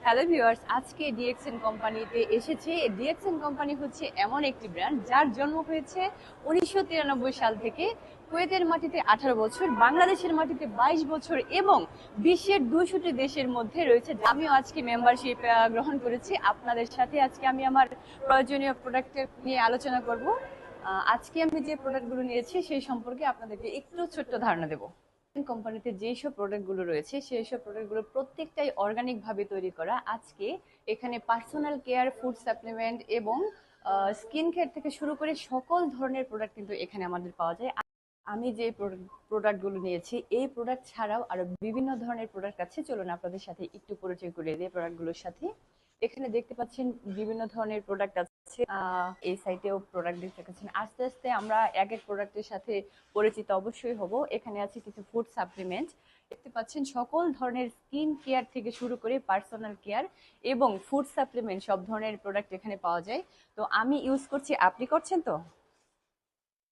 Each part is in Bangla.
হ্যালো ভিউয়ার্স, আজকে ডিএক্সএন কোম্পানিতে এসেছে। ডিএক্সএন কোম্পানি হচ্ছে এমন একটি ব্র্যান্ড যার জন্ম হয়েছে 1993 সাল থেকে। কুয়েতের মাটিতে 18 বছর, বাংলাদেশের মাটিতে 22 বছর এবং বিশ্বের 200টি দেশের মধ্যে রয়েছে। আমিও আজকে মেম্বারশিপ গ্রহণ করেছি। আপনাদের সাথে আজকে আমি আমার প্রয়োজনীয় প্রোডাক্ট নিয়ে আলোচনা করব। আজকে আমি যে প্রোডাক্টগুলো নিয়েছি সেই সম্পর্কে আপনাদেরকে একটু ছোট্ট ধারণা দেবো। কোম্পানিতে যেসব প্রোডাক্টগুলো রয়েছে সেই সব প্রোডাক্টগুলো প্রত্যেকটাই অর্গানিক ভাবে তৈরি করা। আজকে এখানে পার্সোনাল কেয়ার, ফুড সাপ্লিমেন্ট এবং স্কিন কেয়ার থেকে শুরু করে সকল ধরনের প্রোডাক্ট কিন্তু এখানে আমাদের পাওয়া যায়। আমি যে প্রোডাক্টগুলো নিয়েছি এই প্রোডাক্ট ছাড়াও আরো বিভিন্ন ধরনের প্রোডাক্ট আছে। চলুন আপনাদের সাথে একটু পরিচয় করিয়ে দিই প্রোডাক্টগুলোর সাথে। এখানে দেখতে পাচ্ছেন বিভিন্ন ধরনের প্রোডাক্ট আছে। এই সাইটেও প্রোডাক্ট দেখতে পাচ্ছেন। আস্তে আস্তে আমরা এক এক প্রোডাক্টের সাথে পরিচিত অবশ্যই হব। এখানে আছে কিছু ফুড সাপ্লিমেন্ট, দেখতে পাচ্ছেন সকল ধরনের স্কিন কেয়ার থেকে শুরু করে পার্সোনাল কেয়ার এবং ফুড সাপ্লিমেন্ট সব ধরনের প্রোডাক্ট এখানে পাওয়া যায়। তো আমি ইউজ করছি, আপনি করছেন তো?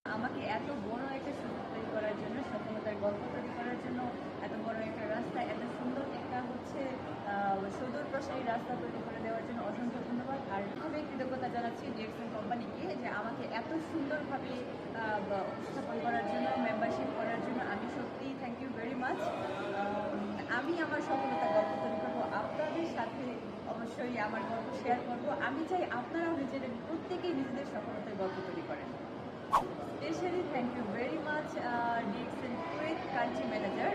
আমাকে এত বড় একটা সুযোগ তৈরি করার জন্য, সফলতার গল্প তৈরি করার জন্য, এত বড় একটা রাস্তা, এত সুন্দর একটা সুদূর প্রসারী রাস্তা তৈরি করে দেওয়ার জন্য অসংখ্য ধন্যবাদ। আর খুবই কৃতজ্ঞতা জানাচ্ছি ডিএক্সএন কোম্পানিকে যে আমাকে এত সুন্দরভাবে উপস্থাপন করার জন্য, মেম্বারশিপ করার জন্য। আমি সত্যিই থ্যাংক ইউ ভেরি মাচ। আমি আমার সফলতার গল্প তৈরি করবো আপনাদের সাথে, অবশ্যই আমার গল্প শেয়ার করবো। আমি চাই আপনারাও প্রত্যেকেই নিজেদের সফলতার গল্প তৈরি করেন। Especially thank you very much, DXN Kuwait country manager.